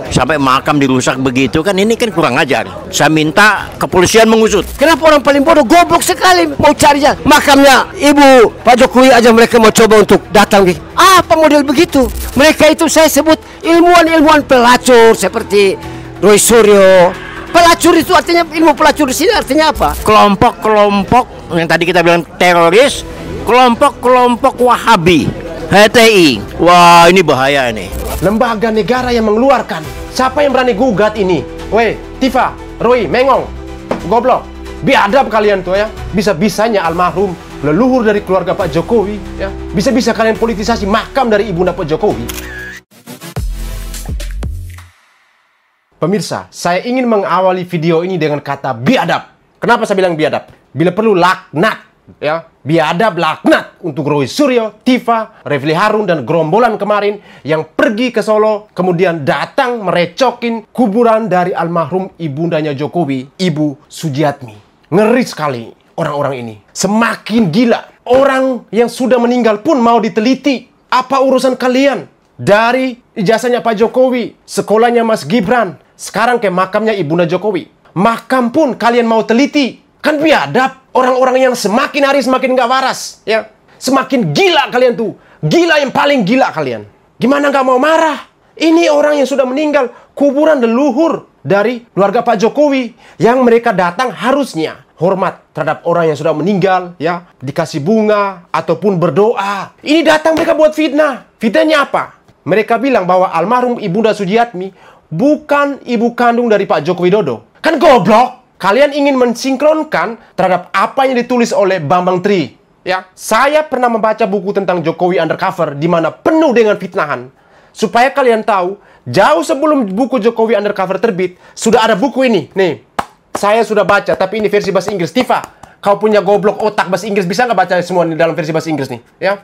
Sampai makam dirusak begitu kan, ini kan kurang ajar. Saya minta kepolisian mengusut. Kenapa orang paling bodoh, goblok sekali mau cari makamnya Ibu Pak Jokowi aja mereka mau coba untuk datang. Apa model begitu? Mereka itu saya sebut ilmuwan-ilmuwan pelacur seperti Roy Suryo. Pelacur itu artinya, ilmu pelacur di sini artinya apa? Kelompok-kelompok yang tadi kita bilang teroris, kelompok-kelompok Wahabi, HTI. Wah, ini bahaya ini. Lembaga negara yang mengeluarkan. Siapa yang berani gugat ini? Weh, Tifa, Roy, Mengong, goblok. Biadab kalian tuh ya. Bisa-bisanya almarhum leluhur dari keluarga Pak Jokowi ya. Bisa-bisa kalian politisasi makam dari ibunda Pak Jokowi. Pemirsa, saya ingin mengawali video ini dengan kata biadab. Kenapa saya bilang biadab? Bila perlu laknat. Ya, biadab laknat untuk Roy Suryo, Tifa, Refli Harun dan gerombolan kemarin yang pergi ke Solo kemudian datang merecokin kuburan dari almarhum ibundanya Jokowi, Ibu Sujiatmi. Ngeri sekali orang-orang ini. Semakin gila. Orang yang sudah meninggal pun mau diteliti. Apa urusan kalian? Dari ijazahnya Pak Jokowi, sekolahnya Mas Gibran, sekarang ke makamnya ibunda Jokowi. Makam pun kalian mau teliti. Kan biadab. Orang-orang yang semakin hari semakin gak waras, ya. Semakin gila kalian tuh. Gila yang paling gila kalian. Gimana gak mau marah? Ini orang yang sudah meninggal, kuburan leluhur dari keluarga Pak Jokowi. Yang mereka datang harusnya hormat terhadap orang yang sudah meninggal, ya. Dikasih bunga, ataupun berdoa. Ini datang mereka buat fitnah. Fitnahnya apa? Mereka bilang bahwa almarhum ibunda Sujiatmi bukan ibu kandung dari Pak Joko Widodo. Kan goblok! Kalian ingin mensinkronkan terhadap apa yang ditulis oleh Bambang Tri. Ya, saya pernah membaca buku tentang Jokowi Undercover di mana penuh dengan fitnahan. Supaya kalian tahu, jauh sebelum buku Jokowi Undercover terbit, sudah ada buku ini. Nih, saya sudah baca, tapi ini versi bahasa Inggris. Tifa, kau punya goblok otak bahasa Inggris, bisa nggak baca semua ini dalam versi bahasa Inggris nih? Ya,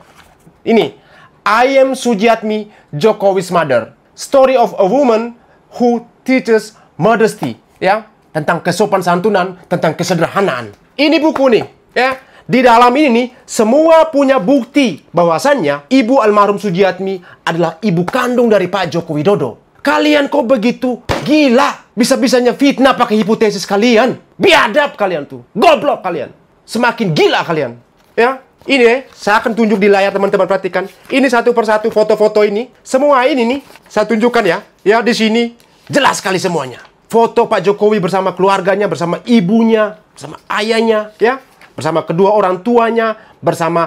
ini, I Am Sujiatmi, Jokowi's Mother. Story of a woman who teaches modesty. Ya. Tentang kesopan santunan, tentang kesederhanaan. Ini buku nih, ya. Di dalam ini nih, semua punya bukti bahwasannya ibu almarhum Sujiatmi adalah ibu kandung dari Pak Joko Widodo. Kalian kok begitu gila? Bisa-bisanya fitnah pakai hipotesis kalian. Biadab kalian tuh. Goblok kalian. Semakin gila kalian. Ya, ini saya akan tunjuk di layar teman-teman perhatikan. Ini satu persatu foto-foto ini. Semua ini nih, saya tunjukkan ya. Ya, di sini jelas sekali semuanya. Foto Pak Jokowi bersama keluarganya, bersama ibunya, bersama ayahnya, ya, bersama kedua orang tuanya, bersama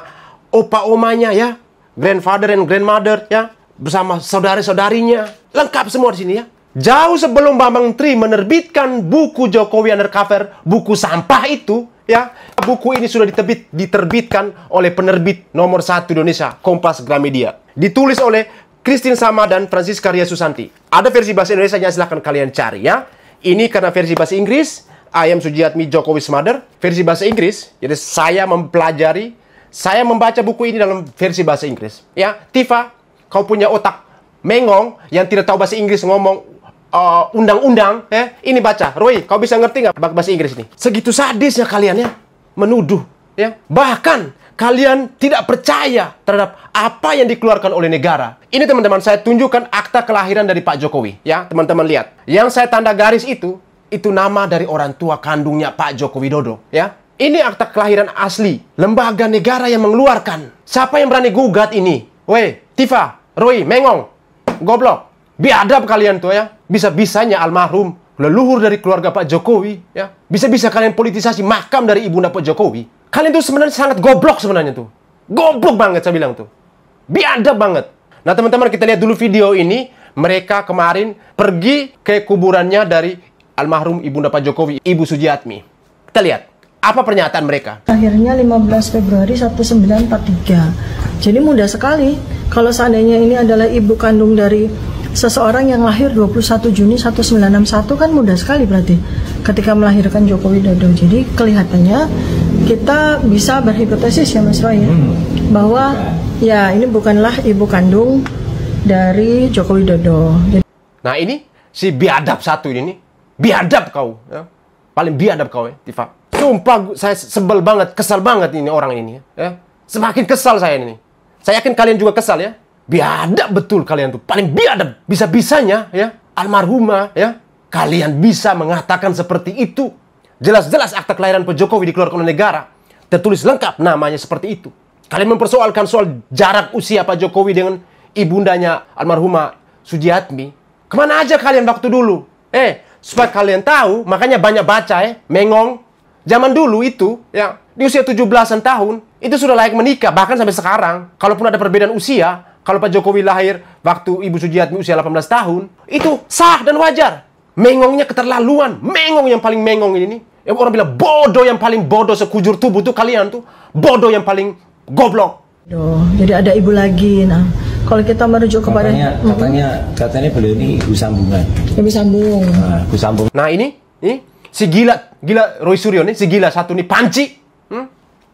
opa-omanya, ya, grandfather and grandmother, ya, bersama saudari-saudarinya, lengkap semua di sini, ya. Jauh sebelum Bambang Tri menerbitkan buku Jokowi Undercover, buku sampah itu, ya, buku ini sudah diterbitkan oleh penerbit nomor 1 Indonesia, Kompas Gramedia, ditulis oleh Christine Sama dan Francisca Ria Susanti. Ada versi bahasa Indonesia-nya, silahkan kalian cari ya. Ini karena versi bahasa Inggris, I Am Sujiatmi, Jokowi's Mother. Versi bahasa Inggris, jadi saya mempelajari, saya membaca buku ini dalam versi bahasa Inggris. Ya, Tifa, kau punya otak mengong yang tidak tahu bahasa Inggris ngomong undang-undang, ya. Ini baca. Roy, kau bisa ngerti nggak bahasa Inggris ini? Segitu sadisnya kalian ya, menuduh, ya. Bahkan kalian tidak percaya terhadap apa yang dikeluarkan oleh negara. Ini teman-teman, saya tunjukkan akta kelahiran dari Pak Jokowi. Ya, teman-teman lihat. Yang saya tanda garis itu nama dari orang tua kandungnya Pak Joko Widodo. Ya, ini akta kelahiran asli. Lembaga negara yang mengeluarkan. Siapa yang berani gugat ini? Weh, Tifa, Roy, Mengong, goblok. Biadab kalian tuh ya. Bisa-bisanya almarhum leluhur dari keluarga Pak Jokowi. Ya, bisa-bisa kalian politisasi makam dari ibunda Pak Jokowi. Kalian tuh sebenarnya sangat goblok sebenarnya tuh. Goblok banget saya bilang tuh. Biadab banget. Nah teman-teman, kita lihat dulu video ini. Mereka kemarin pergi ke kuburannya dari almarhum ibunda Pak Jokowi, Ibu Sujiatmi. Kita lihat. Apa pernyataan mereka? Akhirnya 15 Februari 1943. Jadi mudah sekali. Kalau seandainya ini adalah ibu kandung dari seseorang yang lahir 21 Juni 1961 kan mudah sekali berarti ketika melahirkan Joko Widodo. Jadi kelihatannya kita bisa berhipotesis ya Mas Roy ya, bahwa ya ini bukanlah ibu kandung dari Joko Widodo. Nah ini si biadab satu ini, biadab kau, ya. Paling biadab kau ya, Tifa. Sumpah saya sebel banget, kesal banget ini orang ini, ya. Semakin kesal saya ini. Saya yakin kalian juga kesal ya. Biadab betul kalian tuh, paling biadab. Bisa-bisanya ya, almarhumah, ya. Kalian bisa mengatakan seperti itu. Jelas-jelas akta kelahiran Pak Jokowi dikeluarkan oleh negara. Tertulis lengkap namanya seperti itu. Kalian mempersoalkan soal jarak usia Pak Jokowi dengan ibundanya almarhumah Sujiatmi. Kemana aja kalian waktu dulu? Supaya kalian tahu, makanya banyak baca Mengong. Zaman dulu itu, ya, di usia 17-an tahun, itu sudah layak menikah. Bahkan sampai sekarang, kalaupun ada perbedaan usia, kalau Pak Jokowi lahir waktu Ibu Sujiatmi usia 18 tahun, itu sah dan wajar. Mengongnya keterlaluan. Mengong yang paling mengong ini. Yang orang bilang bodoh yang paling bodoh sekujur tubuh tuh kalian tuh. Bodoh yang paling goblok. Jadi ada ibu lagi. Nah, kalau kita merujuk kepada katanya beliau ini ibu sambungan. Ibu sambung. Nah, ibu sambung. Nah ini si gila Roy Suryo nih, si gila satu nih Panci.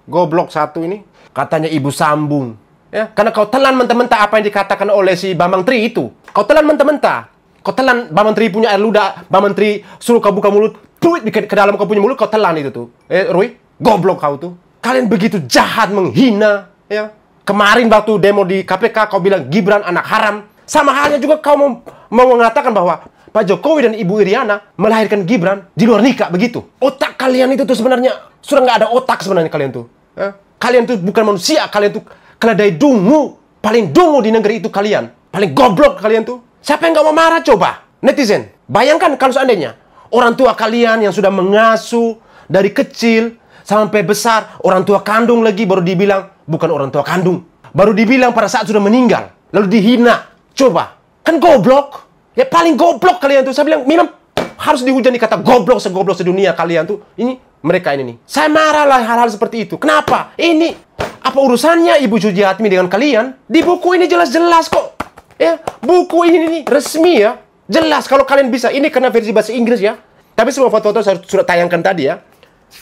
Goblok satu ini. Katanya ibu sambung. Ya, karena kau telan mentah-mentah apa yang dikatakan oleh si Bambang Tri itu. Kau telan mentah-mentah. Kau telan Bambang Tri punya air ludah, Bambang Tri suruh kau buka mulut, ke dalam kau punya mulut, kau telan itu tuh. Roy, goblok kau tuh. Kalian begitu jahat, menghina, ya. Kemarin waktu demo di KPK kau bilang Gibran anak haram. Sama halnya juga kau mau mengatakan bahwa Pak Jokowi dan Ibu Iriana melahirkan Gibran di luar nikah, begitu. Otak kalian itu tuh sebenarnya sudah nggak ada otak sebenarnya kalian tuh. Ya. Kalian tuh bukan manusia, kalian tuh keledai dungu. Paling dungu di negeri itu kalian. Paling goblok kalian tuh. Siapa yang gak mau marah coba? Netizen, bayangkan kalau seandainya orang tua kalian yang sudah mengasuh dari kecil sampai besar, orang tua kandung lagi baru dibilang bukan orang tua kandung. Baru dibilang pada saat sudah meninggal, lalu dihina. Coba, kan goblok. Ya paling goblok kalian tuh. Saya bilang memang harus dihujani kata goblok segoblok sedunia kalian tuh. Ini mereka ini nih. Saya marah lah hal-hal seperti itu. Kenapa? Ini apa urusannya Ibu Sujiatmi dengan kalian? Di buku ini jelas-jelas kok. Ya, buku ini nih resmi ya. Jelas kalau kalian bisa. Ini karena versi bahasa Inggris ya. Tapi semua foto-foto saya sudah tayangkan tadi ya.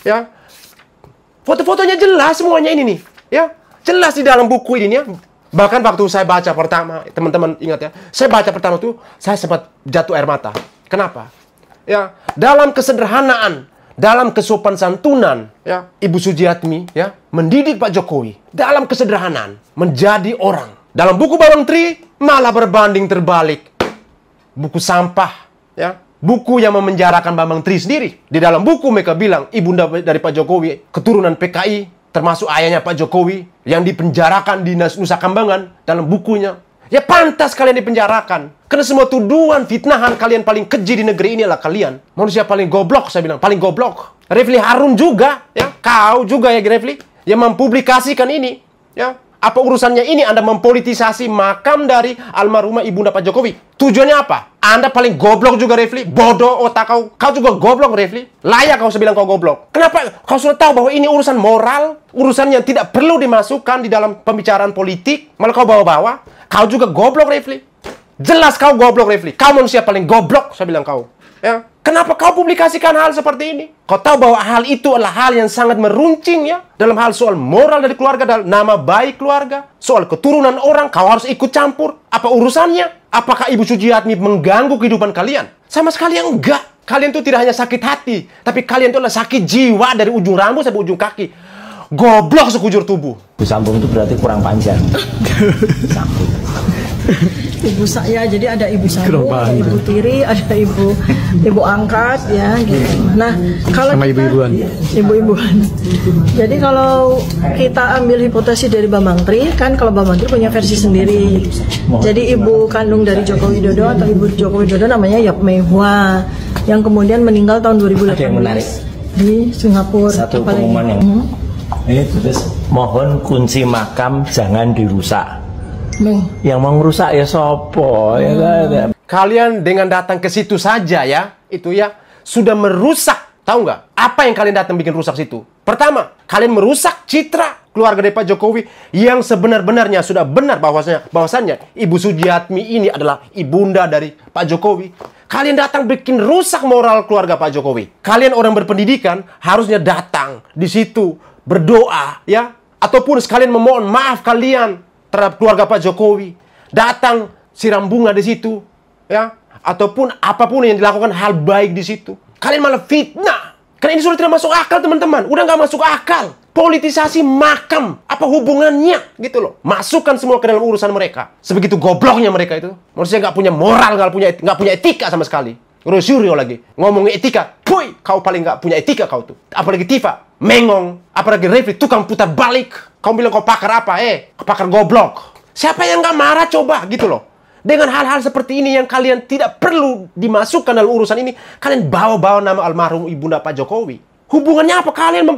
Ya. Foto-fotonya jelas semuanya ini nih. Ya. Jelas di dalam buku ini ya. Bahkan waktu saya baca pertama, teman-teman ingat ya. Saya baca pertama tuh, saya sempat jatuh air mata. Kenapa? Ya, dalam kesederhanaan, dalam kesopan santunan, ya, Ibu Sujiatmi ya mendidik Pak Jokowi dalam kesederhanaan menjadi orang. Dalam buku Bambang Tri malah berbanding terbalik. Buku sampah, ya. Buku yang memenjarakan Bambang Tri sendiri. Di dalam buku mereka bilang ibunda dari Pak Jokowi, keturunan PKI, termasuk ayahnya Pak Jokowi yang dipenjarakan di Nusa Kambangan dalam bukunya. Ya pantas kalian dipenjarakan. Karena semua tuduhan, fitnahan kalian paling keji di negeri ini adalah kalian. Manusia paling goblok, saya bilang, paling goblok. Refli Harun juga, ya. Kau juga ya Refli, yang mempublikasikan ini, ya. Apa urusannya ini Anda mempolitisasi makam dari almarhumah ibunda Pak Jokowi? Tujuannya apa? Anda paling goblok juga, Refli. Bodoh otak kau. Kau juga goblok, Refli. Layak kau bilang kau goblok. Kenapa? Kau sudah tahu bahwa ini urusan moral, urusan yang tidak perlu dimasukkan di dalam pembicaraan politik. Malah kau bawa-bawa. Kau juga goblok, Refli. Jelas kau goblok, Refli. Kau manusia paling goblok, saya bilang kau. Ya. Kenapa kau publikasikan hal seperti ini? Kau tahu bahwa hal itu adalah hal yang sangat meruncing ya. Dalam hal soal moral dari keluarga, dalam nama baik keluarga. Soal keturunan orang, kau harus ikut campur. Apa urusannya? Apakah Ibu Sujiatmi mengganggu kehidupan kalian? Sama sekali enggak. Kalian itu tidak hanya sakit hati. Tapi kalian itu adalah sakit jiwa dari ujung rambut sampai ujung kaki. Goblok sekujur tubuh. Ibu sambung itu berarti kurang panjang. Sambung. Ibu saya, jadi ada ibu sambung, ada ibu tiri, ada ibu angkat ya gitu. Nah, kalau sama ibu-ibuan. Ibu-ibuan. Jadi kalau kita ambil hipotesis dari Bambang Tri, kan kalau Bambang Tri punya versi sendiri. Jadi ibu kandung dari Joko Widodo atau ibu Joko Widodo namanya Yap Mei Hua yang kemudian meninggal tahun 2018 di Singapura. Satu pengumuman yang ini terus mohon kunci makam jangan dirusak. Yang mau ngerusak ya sopo ya kan? Kalian dengan datang ke situ saja ya, itu ya sudah merusak. Tahu nggak? Apa yang kalian datang bikin rusak situ? Pertama, kalian merusak citra keluarga dari Pak Jokowi yang sebenar-benarnya sudah benar bahwasanya Ibu Sujiatmi ini adalah ibunda dari Pak Jokowi. Kalian datang bikin rusak moral keluarga Pak Jokowi. Kalian orang berpendidikan harusnya datang di situ berdoa ya, ataupun sekalian memohon maaf kalian terhadap keluarga Pak Jokowi, datang siram bunga di situ, ya, ataupun apapun yang dilakukan hal baik di situ. Kalian malah fitnah. Karena ini sudah tidak masuk akal, teman-teman. Udah nggak masuk akal. Politisasi makam, apa hubungannya gitu loh? Masukkan semua ke dalam urusan mereka. Sebegitu gobloknya mereka itu. Manusia nggak punya moral, nggak punya etika sama sekali. Roy Suryo lagi ngomongin etika. Puy, kau paling nggak punya etika kau tuh. Apalagi Tifa, mengong. Apalagi Refli, tukang putar balik. Kau bilang kau pakar apa? Pakar goblok. Siapa yang nggak marah coba gitu loh? Dengan hal-hal seperti ini yang kalian tidak perlu dimasukkan dalam urusan ini, kalian bawa-bawa nama almarhum Ibunda Pak Jokowi. Hubungannya apa? Kalian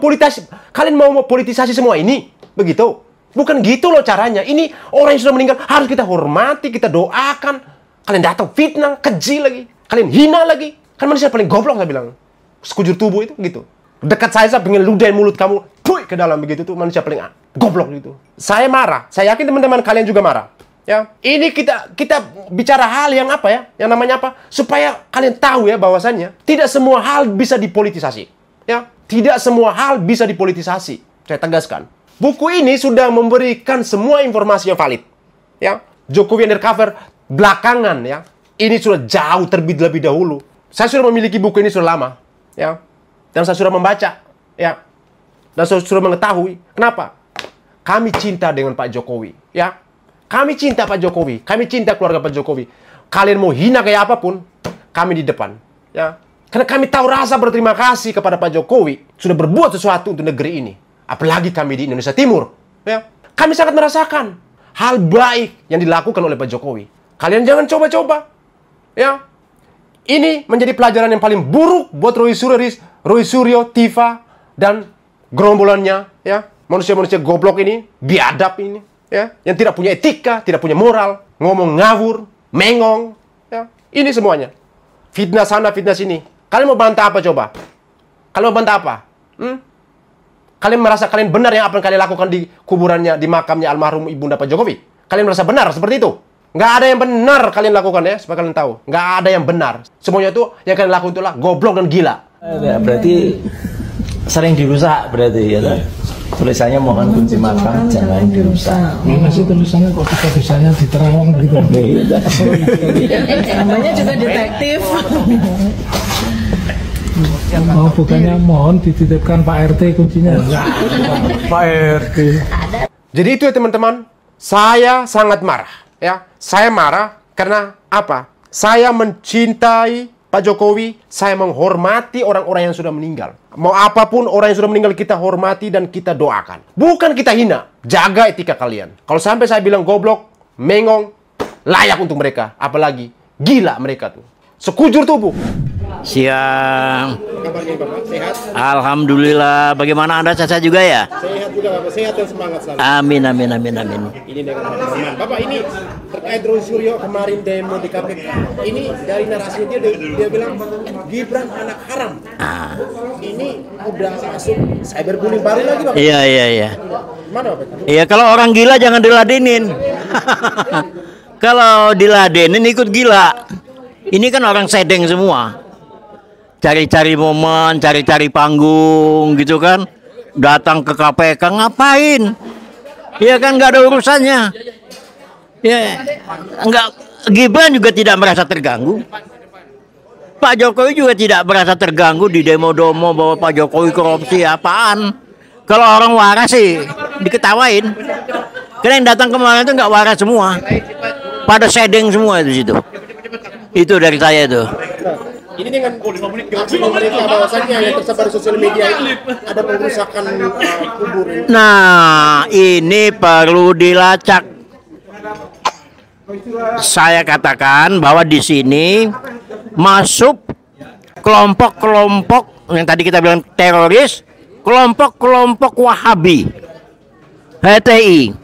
mau mempolitisasi semua ini? Begitu? Bukan gitu loh caranya. Ini orang yang sudah meninggal harus kita hormati, kita doakan. Kalian datang fitnah, keji lagi. Kalian hina lagi. Kan manusia paling goblok saya bilang. Sekujur tubuh itu gitu. Dekat saya pengen ludahin mulut kamu, puy, ke dalam begitu tuh manusia paling goblok gitu. Saya marah. Saya yakin teman-teman kalian juga marah. Ya, ini kita bicara hal yang apa ya? Yang namanya apa? Supaya kalian tahu ya bahwasannya tidak semua hal bisa dipolitisasi. Ya, tidak semua hal bisa dipolitisasi. Saya tegaskan. Buku ini sudah memberikan semua informasi yang valid. Ya, Jokowi Undercover belakangan ya. Ini sudah jauh terbit lebih dahulu. Saya sudah memiliki buku ini sudah lama, ya. Dan saya sudah membaca, ya. Dan saya sudah mengetahui kenapa. Kami cinta dengan Pak Jokowi, ya. Kami cinta Pak Jokowi, kami cinta keluarga Pak Jokowi. Kalian mau hina kayak apapun, kami di depan, ya. Karena kami tahu rasa berterima kasih kepada Pak Jokowi sudah berbuat sesuatu untuk negeri ini. Apalagi kami di Indonesia Timur. Ya. Kami sangat merasakan hal baik yang dilakukan oleh Pak Jokowi. Kalian jangan coba-coba. Ya. Ini menjadi pelajaran yang paling buruk buat Roy Suryo, Tifa, dan gerombolannya. Ya. Manusia-manusia goblok ini, biadab ini. Ya. Yang tidak punya etika, tidak punya moral. Ngomong ngawur, mengong. Ya. Ini semuanya. Fitnah sana, fitnah sini. Kalian mau bantah apa coba? Kalian mau bantah apa? Kalian merasa kalian benar yang apa yang kalian lakukan di kuburannya, di makamnya almarhum Ibunda Pak Jokowi? Kalian merasa benar seperti itu? Nggak ada yang benar kalian lakukan ya, supaya kalian tahu. Nggak ada yang benar. Semuanya itu yang kalian lakukan itulah goblok dan gila. Berarti sering dirusak berarti ya. Tulisannya mohon kunci makam jangan dirusak. Masih tulisannya kok bisa-bisanya diterang gitu. Namanya juga detektif. Oh, bukannya mohon dititipkan Pak RT kuncinya. Pak RT. Jadi itu ya teman-teman. Saya sangat marah. Ya, saya marah karena apa? Saya mencintai Pak Jokowi. Saya menghormati orang-orang yang sudah meninggal. Mau apapun orang yang sudah meninggal kita hormati dan kita doakan. Bukan kita hina. Jaga etika kalian. Kalau sampai saya bilang goblok, mengong, layak untuk mereka. Apalagi gila mereka tuh. Sekujur tubuh. Siang. Kabarnya Bapak sehat? Alhamdulillah. Bagaimana Anda sehat juga ya? Sehat juga Bapak, sehat dan semangat selalu. Amin, amin, amin, amin. Ini dengan teman-teman. Bapak ini terkait Roy Suryo kemarin demo di KPK. Ini dari narasinya dia bilang Gibran anak haram. Ini udah masuk cyberbullying baru lagi Bapak. Iya, iya, iya. Mana Bapak? Iya, kalau orang gila jangan diladenin. Kalau diladenin ikut gila. Ini kan orang sedeng semua. Cari-cari momen, cari-cari panggung gitu kan. Datang ke KPK ngapain? Ya kan nggak ada urusannya. Ya, nggak. Gibran juga tidak merasa terganggu. Pak Jokowi juga tidak merasa terganggu di demo-demo bahwa Pak Jokowi korupsi apaan. Kalau orang waras sih diketawain. Karena yang datang kemarin itu nggak waras semua. Pada sedeng semua itu situ. Itu dari saya itu. Ini dengan aksi pemerintah bahwasannya yang tersebar di sosial media ini ada pengerusakan kubur. Nah, ini perlu dilacak. Saya katakan bahwa di sini masuk kelompok-kelompok yang tadi kita bilang teroris, kelompok-kelompok Wahabi, HTI.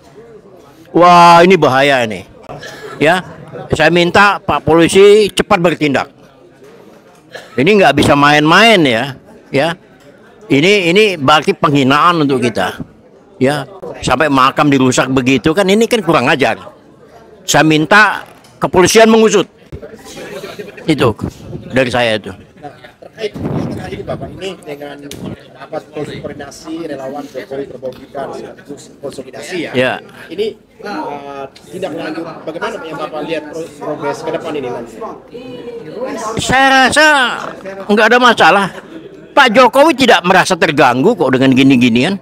Wah, ini bahaya ini. Ya, saya minta Pak Polisi cepat bertindak. Ini nggak bisa main-main ya, ya. Ini berarti penghinaan untuk kita, ya. Sampai makam dirusak begitu kan, ini kan kurang ajar. Saya minta kepolisian mengusut. Itu dari saya itu. Terkait ini Bapak, ini dengan rapat koordinasi relawan Jokowi Terbagikan konsolidasi ya. Ya. Ini tindak lanjut bagaimana yang Bapak lihat progres ke depan ini nanti? Saya rasa nggak ada masalah. Pak Jokowi tidak merasa terganggu kok dengan gini-ginian.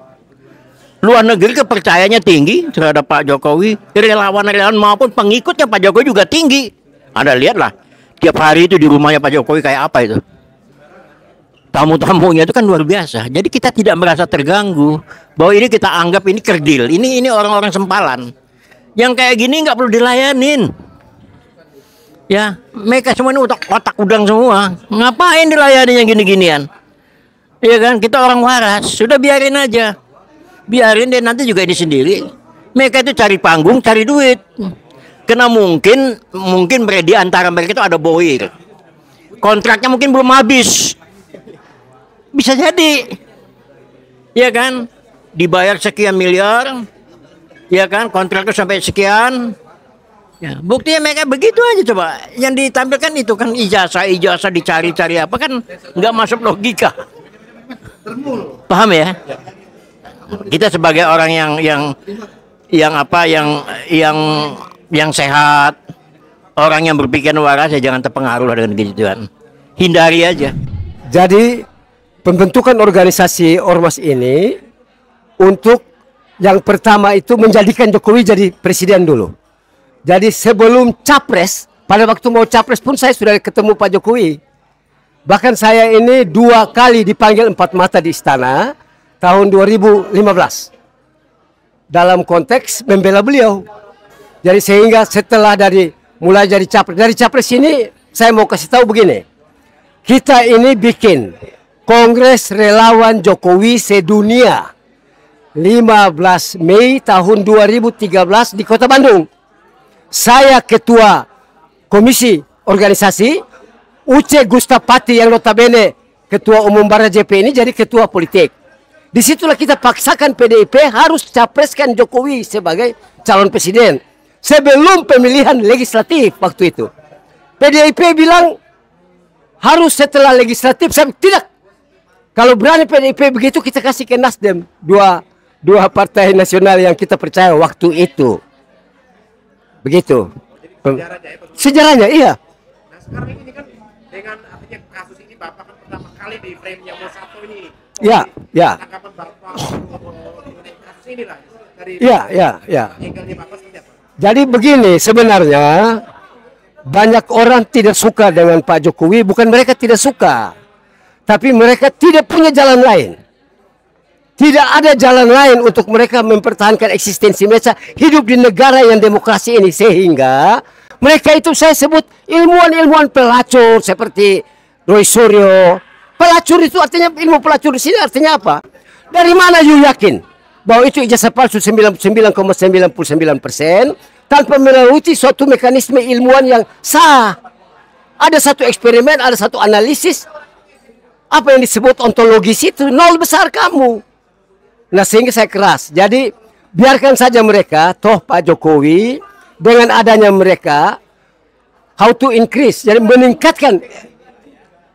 Luar negeri kepercayaannya tinggi terhadap Pak Jokowi. Relawan-relawan maupun pengikutnya Pak Jokowi juga tinggi. Anda lihatlah, tiap hari itu di rumahnya Pak Jokowi kayak apa itu. Tamu-tamunya itu kan luar biasa. Jadi kita tidak merasa terganggu bahwa ini kita anggap ini kerdil. Ini orang-orang sempalan. Yang kayak gini nggak perlu dilayanin. Ya, mereka semua ini otak udang semua. Ngapain dilayani yang gini-ginian? Iya kan, kita orang waras. Sudah biarin aja. Biarin deh, nanti juga ini sendiri. Mereka itu cari panggung, cari duit. Karena mungkin di antara mereka itu ada bohir. Kontraknya mungkin belum habis. Bisa jadi. Ya kan? Dibayar sekian miliar. Ya kan? Kontraknya sampai sekian. Ya, buktinya mereka begitu aja coba. Yang ditampilkan itu kan ijazah dicari-cari apa kan nggak masuk logika. Paham ya? Kita sebagai orang yang sehat, orang yang berpikir waras ya jangan terpengaruh dengan gituan. Hindari aja. Jadi pembentukan organisasi ormas ini untuk yang pertama itu menjadikan Jokowi jadi presiden dulu. Jadi sebelum capres, pada waktu mau capres pun saya sudah ketemu Pak Jokowi. Bahkan saya ini 2 kali dipanggil 4 mata di istana tahun 2015 dalam konteks membela beliau. Jadi sehingga setelah mulai dari capres ini saya mau kasih tahu begini. Kita ini bikin Kongres Relawan Jokowi Sedunia 15 Mei tahun 2013 di Kota Bandung. Saya ketua komisi organisasi, Uce Gustapati yang notabene ketua umum Bara JP ini jadi ketua politik. Disitulah kita paksakan PDIP harus capreskan Jokowi sebagai calon presiden sebelum pemilihan legislatif waktu itu. PDIP bilang harus setelah legislatif. Saya tidak. Kalau berani PDIP begitu kita kasih ke Nasdem, dua partai nasional yang kita percaya waktu itu. Begitu. Sejarahnya iya. Nah sekarang ini kan dengan artinya kasus ini Bapak kan pertama kali di frame-nya Mosato ini. Ya. Tanggapan Bapak kasus ini lah dari angle-nya Bapak seperti apa? Jadi begini sebenarnya banyak orang tidak suka dengan Pak Jokowi, bukan mereka tidak suka, tapi mereka tidak punya jalan lain. Tidak ada jalan lain untuk mereka mempertahankan eksistensi mereka hidup di negara yang demokrasi ini. Sehingga mereka itu saya sebut ilmuwan-ilmuwan pelacur seperti Roy Suryo. Pelacur itu artinya, ilmu pelacur di sini artinya apa? Dari mana you yakin bahwa itu ijazah palsu 99,99% tanpa melalui suatu mekanisme ilmuwan yang sah? Ada satu eksperimen, ada satu analisis. Apa yang disebut ontologis itu nol besar kamu. Nah sehingga saya keras. Jadi biarkan saja mereka, toh Pak Jokowi dengan adanya mereka how to increase, jadi meningkatkan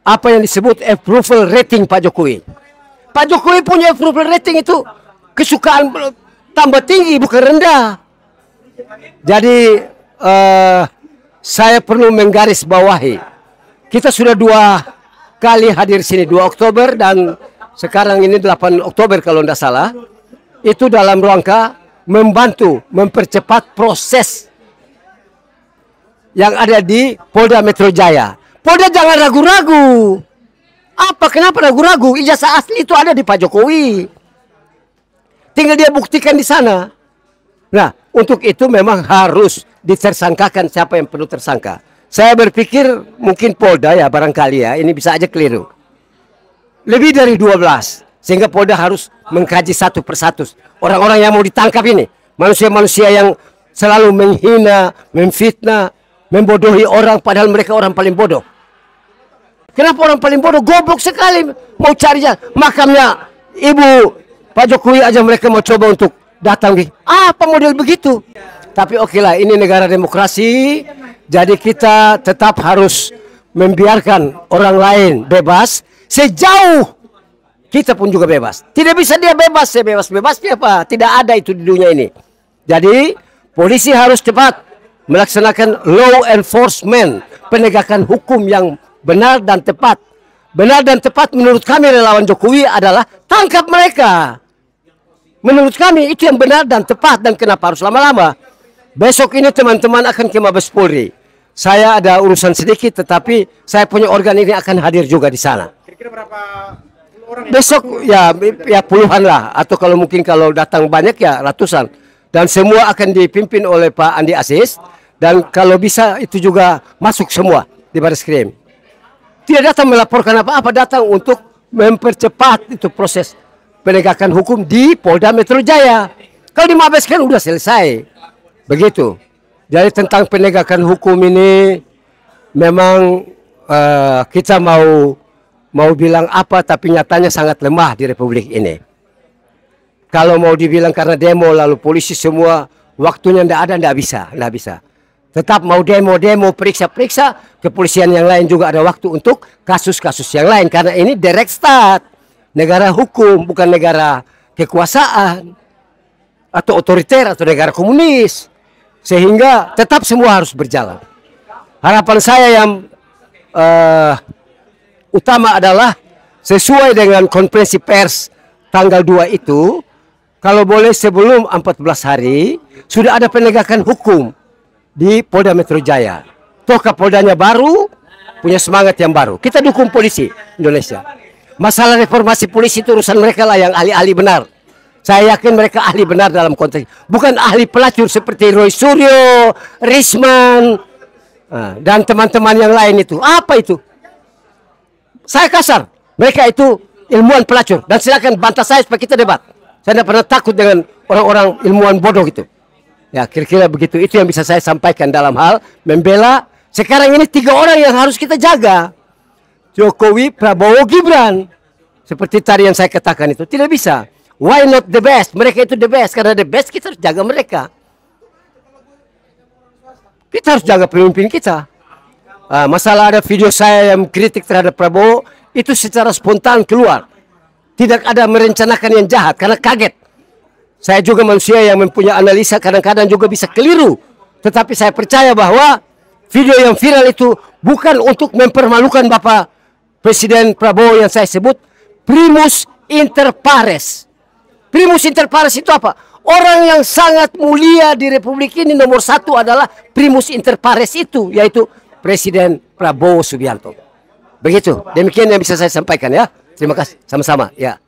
apa yang disebut approval rating Pak Jokowi. Pak Jokowi punya approval rating itu kesukaan tambah tinggi bukan rendah. Jadi saya perlu menggaris bawahi. Kita sudah 2 kali hadir sini, 2 Oktober dan sekarang ini 8 Oktober kalau tidak salah. Itu dalam rangka membantu mempercepat proses yang ada di Polda Metro Jaya. Polda jangan ragu-ragu. Kenapa ragu-ragu? Ijazah asli itu ada di Pak Jokowi. Tinggal dia buktikan di sana. Nah, untuk itu memang harus ditersangkakan siapa yang perlu tersangka. Saya berpikir mungkin Polda ya barangkali ya, ini bisa aja keliru. Lebih dari 12. Sehingga Polda harus mengkaji satu persatu. Orang-orang yang mau ditangkap ini. Manusia-manusia yang selalu menghina, memfitnah, membodohi orang padahal mereka orang paling bodoh. Kenapa orang paling bodoh? Goblok sekali. Mau cari makamnya Ibu Pak Jokowi aja mereka mau coba untuk datang. Apa model begitu? Tapi oke lah, ini negara demokrasi. Jadi kita tetap harus membiarkan orang lain bebas. Sejauh kita pun juga bebas. Tidak bisa dia bebas, sebebas-bebasnya apa? Tidak ada itu di dunia ini. Jadi polisi harus cepat melaksanakan law enforcement, penegakan hukum yang benar dan tepat. Benar dan tepat menurut kami relawan Jokowi adalah tangkap mereka. Menurut kami itu yang benar dan tepat, dan kenapa harus lama-lama. Besok ini teman-teman akan ke Mabes Polri. Saya ada urusan sedikit, tetapi saya punya organ ini akan hadir juga di sana. Kira-kira berapa orang? Besok ya puluhan lah, atau kalau mungkin kalau datang banyak ya ratusan. Dan semua akan dipimpin oleh Pak Andi Aziz, dan kalau bisa itu juga masuk semua di Bareskrim. Tidak datang melaporkan apa-apa, datang untuk mempercepat itu proses penegakan hukum di Polda Metro Jaya. Kalau di Mabes kan udah selesai. Begitu. Jadi tentang penegakan hukum ini memang kita mau bilang apa, tapi nyatanya sangat lemah di Republik ini. Kalau mau dibilang karena demo lalu polisi semua waktunya ndak bisa. Tetap mau demo, periksa, kepolisian yang lain juga ada waktu untuk kasus-kasus yang lain. Karena ini direct state. Negara hukum, bukan negara kekuasaan atau otoriter atau negara komunis. Sehingga tetap semua harus berjalan. Harapan saya yang utama adalah sesuai dengan konferensi pers tanggal 2 itu, kalau boleh sebelum 14 hari sudah ada penegakan hukum di Polda Metro Jaya. Toh Kapoldanya baru, punya semangat yang baru. Kita dukung polisi Indonesia. Masalah reformasi polisi itu urusan mereka lah yang ahli-ahli benar. Saya yakin mereka ahli benar dalam konteks. Bukan ahli pelacur seperti Roy Suryo, Risman, dan teman-teman yang lain itu. Apa itu? Saya kasar. Mereka itu ilmuwan pelacur. Dan silakan bantah saya supaya kita debat. Saya tidak pernah takut dengan orang-orang ilmuwan bodoh gitu. Ya kira-kira begitu. Itu yang bisa saya sampaikan dalam hal membela. Sekarang ini 3 orang yang harus kita jaga. Jokowi, Prabowo, Gibran. Seperti tadi yang saya katakan itu. Tidak bisa. Why not the best? Mereka itu the best. Karena the best kita harus jaga mereka. Kita harus jaga pemimpin kita. Masalah ada video saya yang kritik terhadap Prabowo. Itu secara spontan keluar. Tidak ada merencanakan yang jahat. Karena kaget. Saya juga manusia yang mempunyai analisa. Kadang-kadang juga bisa keliru. Tetapi saya percaya bahwa video yang viral itu bukan untuk mempermalukan Bapak Presiden Prabowo yang saya sebut primus inter pares. Primus inter pares itu apa? Orang yang sangat mulia di Republik ini nomor 1 adalah primus inter pares itu, yaitu Presiden Prabowo Subianto. Begitu. Demikian yang bisa saya sampaikan ya. Terima kasih. Sama-sama. Ya.